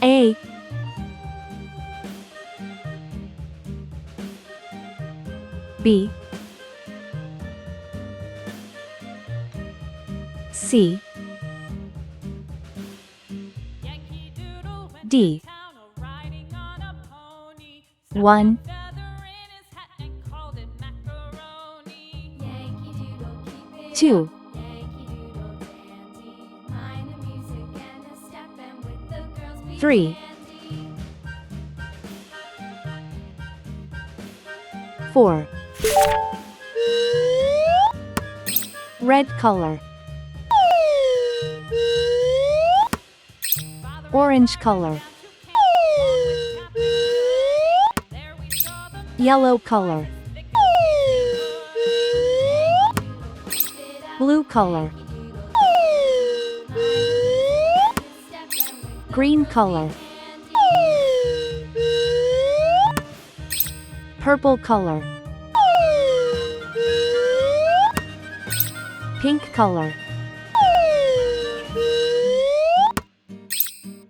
A, B, C, D. 1, 2, 3, 4. Red color. Orange color. Yellow color. Blue color. Green color. Purple color. Pink color.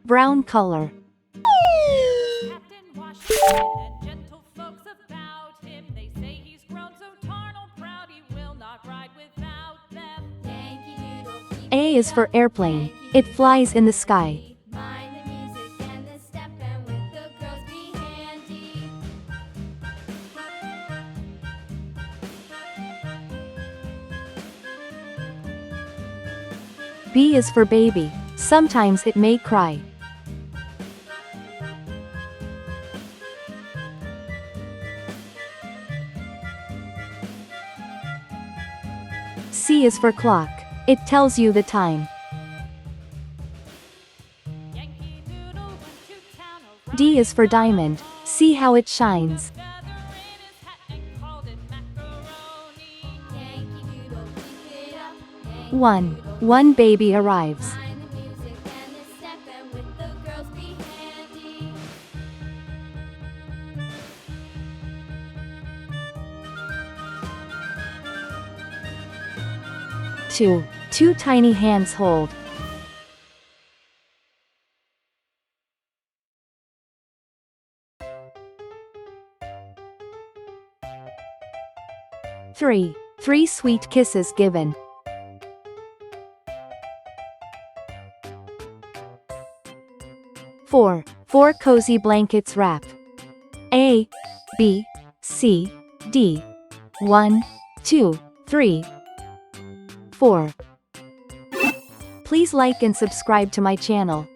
Brown color. A is for airplane. It flies in the sky. B is for baby. Sometimes it may cry. C is for clock. It tells you the time. D is for diamond. See how it shines. 1 baby arrives. Two tiny hands hold. 3 sweet kisses given. 4 cozy blankets wrap. A, B, C, D. 1, 2, 3, 4. Please like and subscribe to my channel.